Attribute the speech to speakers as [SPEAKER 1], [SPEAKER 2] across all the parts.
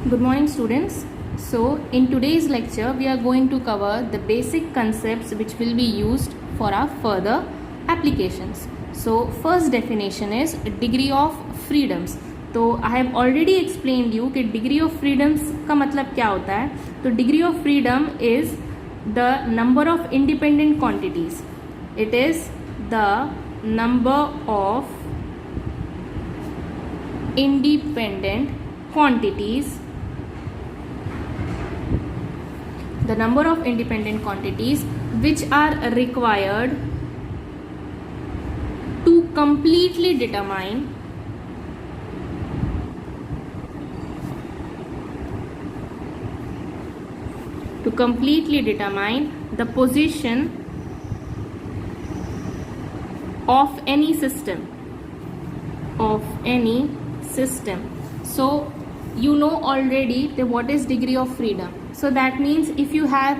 [SPEAKER 1] Good morning, students. So, in today's lecture, we are going to cover the basic concepts which will be used for our further applications. So, first definition is degree of freedoms. तो I have already explained you कि degree of freedoms का मतलब क्या होता है. तो degree of freedom is the number of independent quantities. It is the number of independent quantities, the number of independent quantities which are required to completely determine the position of any system. So you know already that what is degree of freedom. So that means if you have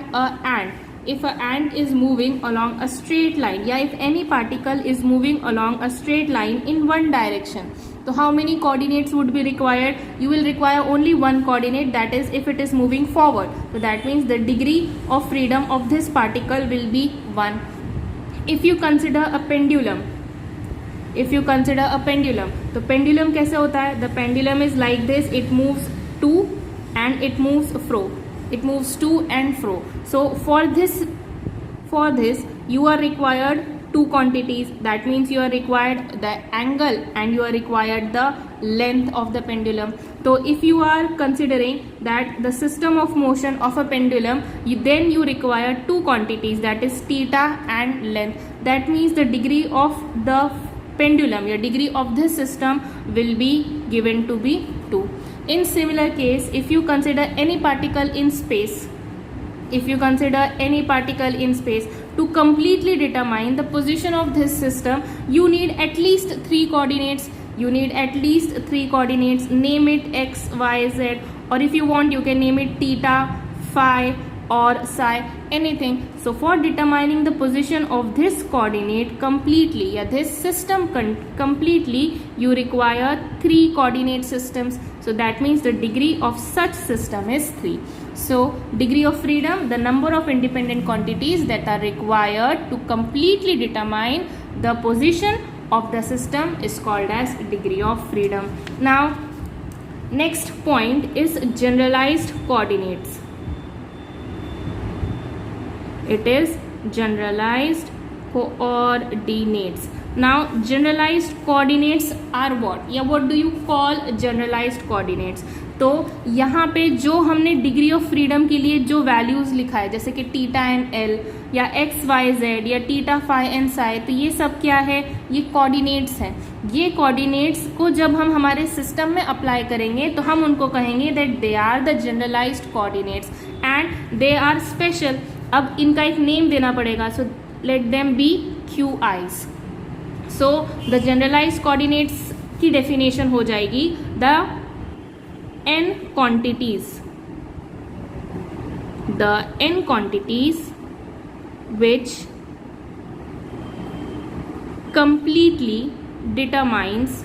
[SPEAKER 1] if an ant is moving along a straight line, या if any particle is moving along a straight line in one direction, so how many coordinates would be required? You will require only one coordinate, that is if it is moving forward. So that means the degree of freedom of this particle will be 1. If you consider a pendulum, तो pendulum कैसे होता है? The pendulum is like this, it moves to and it moves fro. It moves to and fro. So for this you are required two quantities. That means you are required the angle and you are required the length of the pendulum. So if you are considering that the system of motion of a pendulum, then you require two quantities, that is theta and length. That means the degree of the pendulum, your degree of this system will be given to be 2. In similar case, if you consider any particle in space, to completely determine the position of this system, you need at least 3 coordinates. Name it x, y, z, or if you want you can name it theta, phi or psi, anything. So for determining the position of this coordinate completely, this system completely, you require 3 coordinate systems. So that means the degree of such system is 3. So degree of freedom, the number of independent quantities that are required to completely determine the position of the system is called as degree of freedom. Now next point is generalized coordinates. It is generalized coordinates. Now generalized coordinates are what? या what do you call generalized coordinates? तो यहाँ पे जो हमने degree of freedom के लिए जो values लिखा है, जैसे कि थीटा एंड एल या एक्स वाई जेड या थीटा फाई एंड साई, तो ये सब क्या है? ये कोऑर्डिनेट्स हैं. ये कोऑर्डिनेट्स को जब हम हमारे सिस्टम में अप्लाई करेंगे तो हम उनको कहेंगे that they are the generalized coordinates and they are special. अब इनका एक नेम देना पड़ेगा. So let them be q i's. So the generalized coordinates की डेफिनेशन हो जाएगी the n quantities which completely determines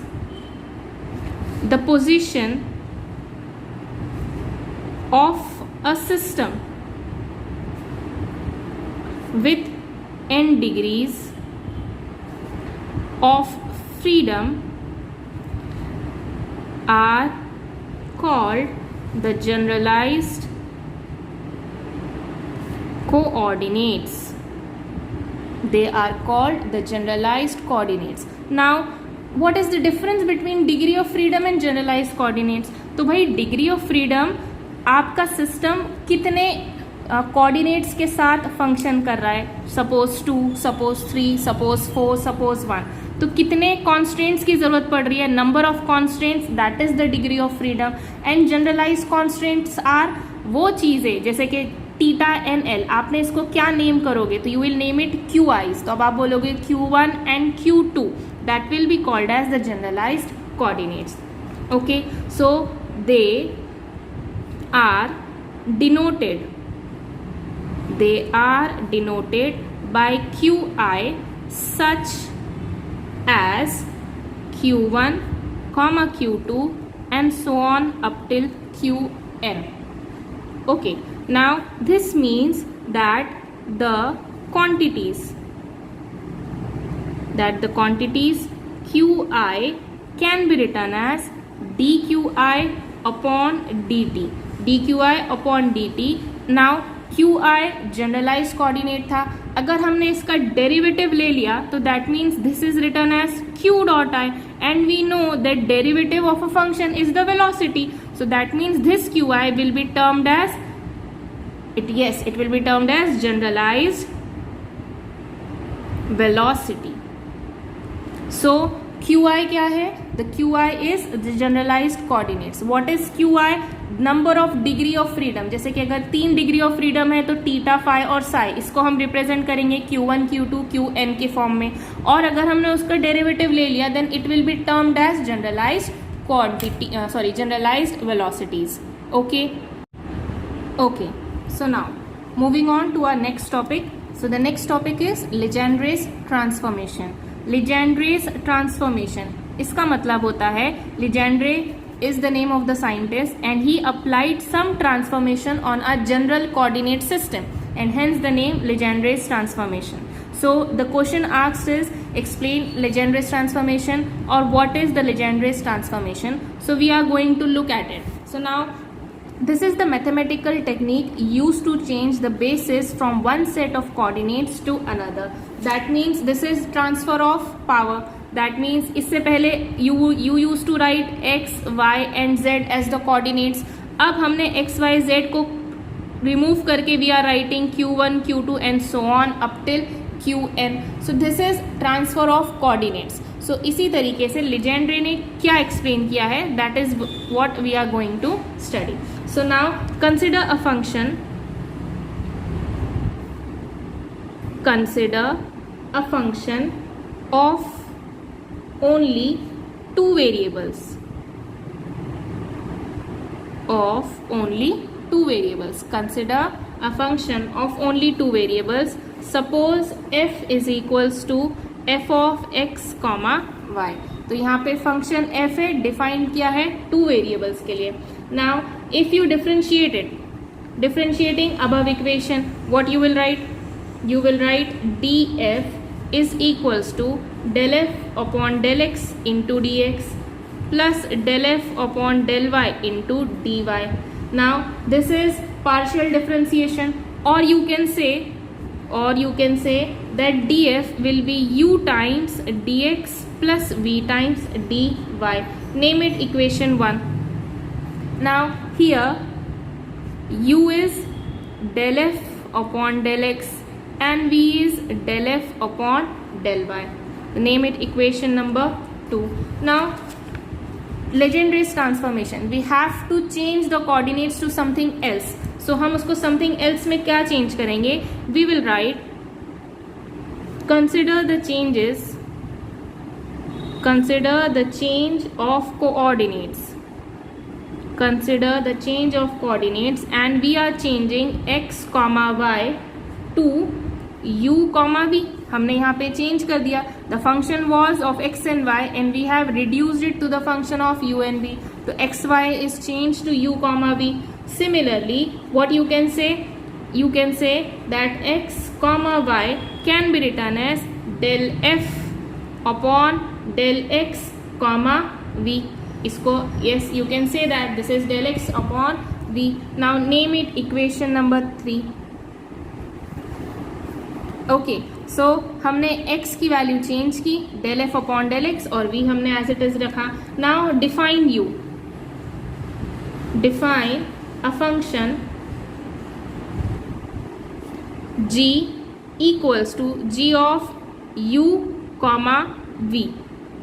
[SPEAKER 1] the position of a system with n degrees of freedom are called the generalized coordinates. They are called the generalized coordinates. Now what is the difference between degree of freedom and generalized coordinates? तो भाई degree of freedom आपका system कितने coordinates के साथ function कर रहा है. Suppose 2, suppose 3, suppose 4, suppose 1. तो कितने कॉन्स्टेंट्स की जरूरत पड़ रही है? Number of constants, that is the degree of freedom. And generalize constants are वो चीजें जैसे कि थीटा एंड एल, आपने इसको क्या नेम करोगे? तो you will name it q i's. तो अब आप बोलोगे Q1 and Q2, that will be called as the generalized coordinates. Okay, so they are denoted by QI such as Q1, Q2 and so on up till Qn. n. Okay, now this means that the quantities qi can be written as dqi upon dt. dqi upon dt. Now qi generalize coordinate था, अगर हमने इसका derivative ले लिया तो that means this is written as q dot i, and we know that derivative of a function is the velocity, so that means this qi will be termed as it will be termed as generalized velocity. So qi क्या है? The qi is the generalized coordinates. What is qi? Number of degree of freedom. जैसे कि अगर 3 degree of freedom है तो theta, phi और साई, इसको हम रिप्रेजेंट करेंगे q1, q2, qn के फॉर्म में, और अगर हमने उसका डेरिवेटिव ले लिया then it will be termed as generalized quantity, generalized velocities. Okay. So now moving on to our next topic. So the next topic is Legendre's transformation. Legendre's transformation, इसका मतलब होता है Legendre is the name of the scientist and he applied some transformation on a general coordinate system and hence the name Legendre's transformation. So the question asked is explain Legendre's transformation or what is the Legendre's transformation. So we are going to look at it. So now this is the mathematical technique used to change the basis from one set of coordinates to another. That means this is transfer of power. That means इससे पहले you used to write x, y and z as the coordinates. अब हमने x, y, z को remove करके we are writing q1, q2 and so on up till qn. So this is transfer of coordinates. So इसी तरीके से Legendre ने क्या explain किया है, that is what we are going to study. So now consider a function of only two variables. Consider a function of only two variables. Suppose f is equals to f of x, y. तो यहाँ पे function f है, define किया है two variables के लिए. Now if you differentiating above equation, what you will write? You will write df is equals to del f upon del x into dx plus del f upon del y into dy. Now this is partial differentiation, or you can say that df will be u times dx plus v times dy. Name it equation 1. Now here u is del f upon del x and v is del f upon del y. Name it equation number 2. Now Legendre's transformation, we have to change the coordinates to something else. So हम उसको something else में क्या change करेंगे? We will write consider the change of coordinates. And we are changing x, y to u, v. हमने यहाँ पे change कर दिया. The function was of x and y and we have reduced it to the function of u and v. So xy is changed to u, v. Similarly, what you can say? You can say that x, y can be written as del f upon del x, v. इसको yes, you can say that this is del x upon v. Now name it equation number 3. Okay, so हमने x की value change की, del f upon del x, और v हमने as it is रखा. Now define u. Define a function g equals to g of u, v.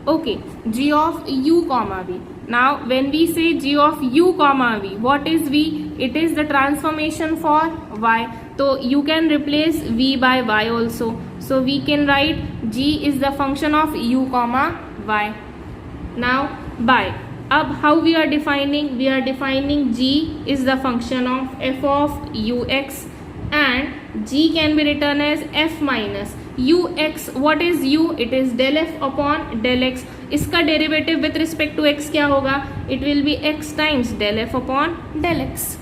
[SPEAKER 1] Okay, g of u, v. Now when we say g of u, v, what is v? It is the transformation for y. So you can replace v by y also. So we can write g is the function of u, y. Now by, अब how we are defining? We are defining g is the function of f of ux and g can be written as f minus ux. What is u? It is del f upon del x. इसका derivative with respect to x क्या होगा? It will be x times del F upon del x.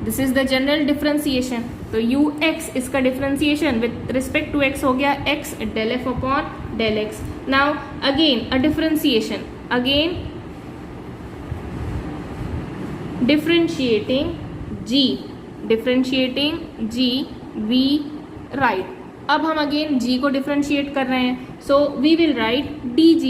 [SPEAKER 1] This is the general differentiation. तो ux इसका differentiation with respect to x हो गया x del F upon del x. Now again a differentiation, again differentiating g we write. अब हम again g को differentiate कर रहे हैं, so we will write dg,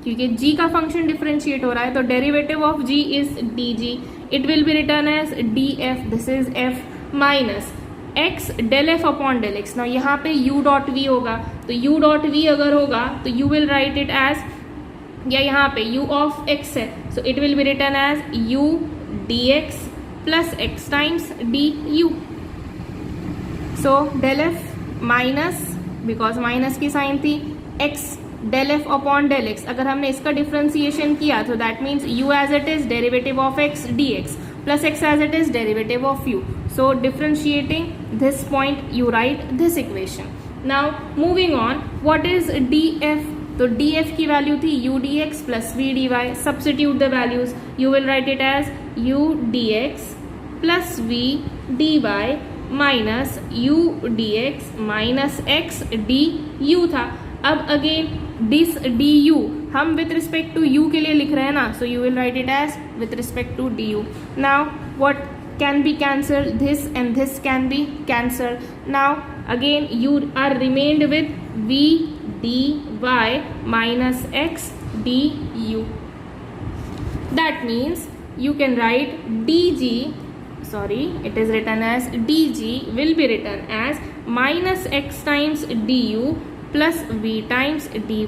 [SPEAKER 1] क्योंकि g का फंक्शन डिफरेंशिएट हो रहा है, तो derivative of g is dg. It will be written as df, this is f minus x del F upon del x. Now यहाँ पे u डॉट v होगा, तो u डॉट v अगर होगा तो you will write it as, या यहाँ पे u ऑफ x है, so it will be written as u dx plus x times du. So del f minus, because minus की साइन थी, x del F upon del x. अगर हमने इसका differentiation किया तो that means u as it is derivative of x dx plus x as it is derivative of u. So differentiating this point you write this equation. Now moving on, what is df? तो df की value थी u dx plus v dy. Substitute the values, you will write it as u dx plus v dy minus u dx minus x du था. अब अगेन this du हम with respect to u के लिए लिख रहे हैं ना, so you will write it as with respect to du. Now what can be cancelled? This and this can be cancelled. Now again you are remained with v dy minus x du. That means you can write dg, sorry, it is written as dg will be written as minus x times du plus v times dy.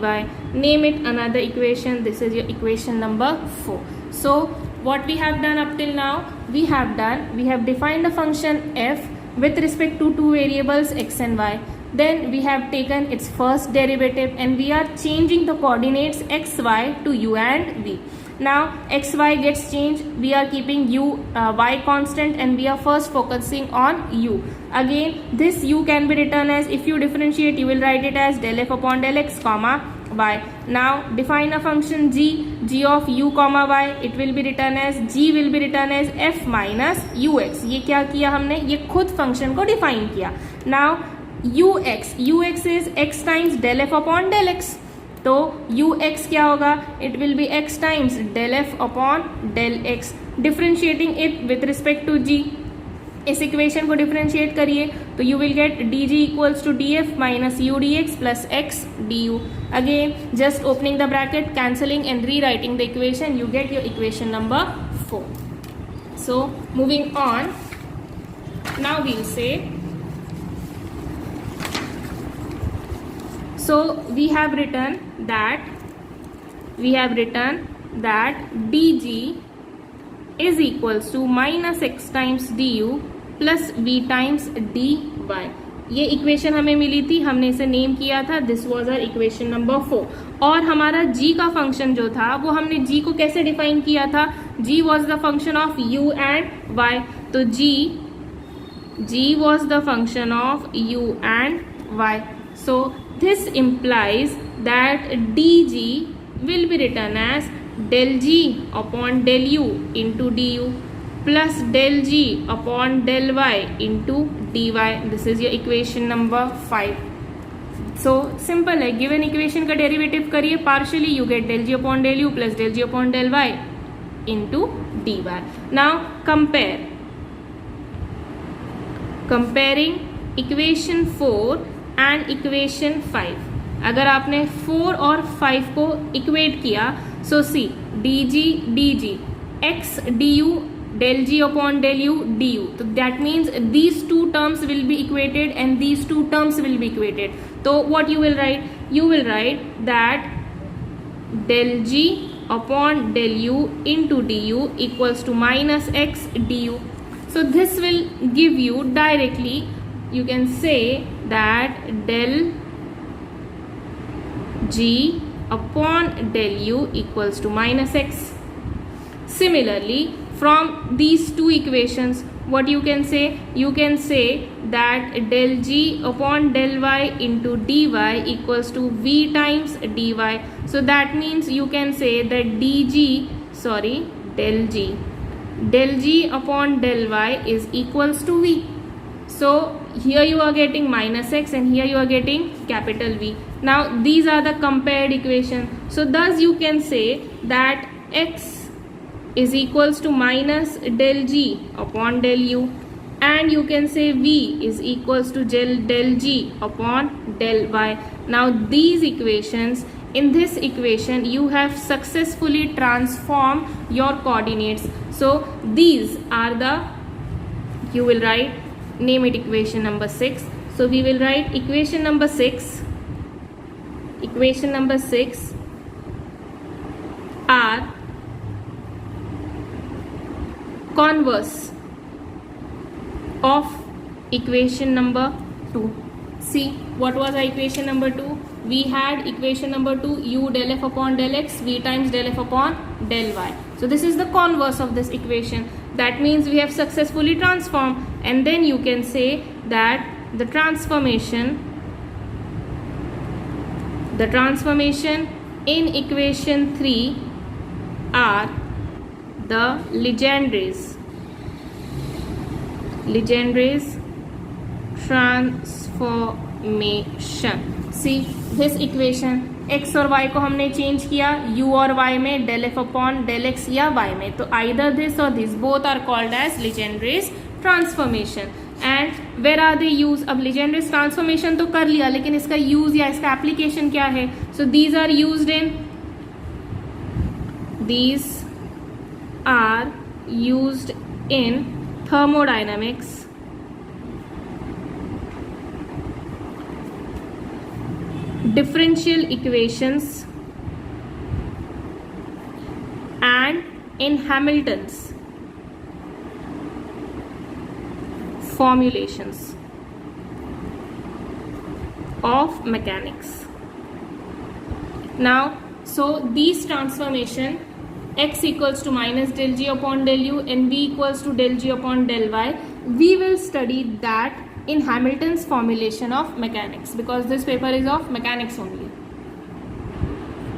[SPEAKER 1] Name it another equation. This is your equation number 4. So what we have done up till now, we have defined a function f with respect to two variables x and y. Then we have taken its first derivative and we are changing the coordinates x, y to u and v. Now x, y gets changed, we are keeping u, y constant, and we are first focusing on u. Again this u can be written as, if you differentiate you will write it as del f upon del x comma y. Now define a function g of u comma y. It will be written as, g will be written as f minus ux. ये क्या किया हमने? ये खुद function को define किया. Now ux is x times del f upon del x. तो ux क्या होगा? It will be x times del F upon del x. Differentiating it with respect to g, इस इक्वेशन को डिफरेंशिएट करिए तो you will get dg equals to df minus u dx plus x du. Again just opening the bracket, cancelling and rewriting the equation, you get your equation number 4. So moving on, now we'll say, so we have written that dg is equals to minus x times du plus v times dy. ये equation हमें मिली थी, हमने इसे name किया था, this was our equation number 4. और हमारा g का फंक्शन जो था वो हमने g को कैसे डिफाइन किया था? g was the function of u and y. तो g was the function of u and y. So this implies that dg will be written as del g upon del u into du plus del g upon del y into dy. This is your equation number 5. So simple है, given equation का derivative करिए partially, you get del g upon del u plus del g upon del y into dy. Now comparing equation 4 and equation 5. अगर आपने 4 और 5 को equate किया, सो सी dg x du del g upon del u du. तो that means these two terms will be equated and these two terms will be equated. तो what you will write? You will write that del g upon del u into du equals to minus x du. So this will give you directly, you can say that del g upon del u equals to minus x. Similarly, from these two equations, what you can say? You can say that del g upon del y into dy equals to v times dy. So that means you can say that del g upon del y is equals to v. So here you are getting minus x and here you are getting capital V. Now these are the compared equation. So thus you can say that x is equals to minus del g upon del u, and you can say v is equals to del g upon del y. Now these equations, in this equation you have successfully transformed your coordinates. So these are the, you will write, name it equation number 6. So we will write equation number 6. Equation number 6 are converse of equation number 2. See, what was our equation number 2? We had equation number 2, u del f upon del x, v times del f upon del y. So this is the converse of this equation. That means we have successfully transformed, and then you can say that the transformation in equation 3 are the Legendre's transformation. See this equation, x और y को हमने change किया u और y में, del f upon del x या y में, तो either this or this, both are called as Legendre's transformation. And where are they used? अब Legendre's transformation तो कर लिया, लेकिन इसका use या इसका application क्या है? So these are used in thermodynamics, differential equations, and in Hamilton's formulations of mechanics. Now, so these transformation, x equals to minus del g upon del u and v equals to del g upon del y, we will study that in Hamilton's formulation of mechanics, because this paper is of mechanics only.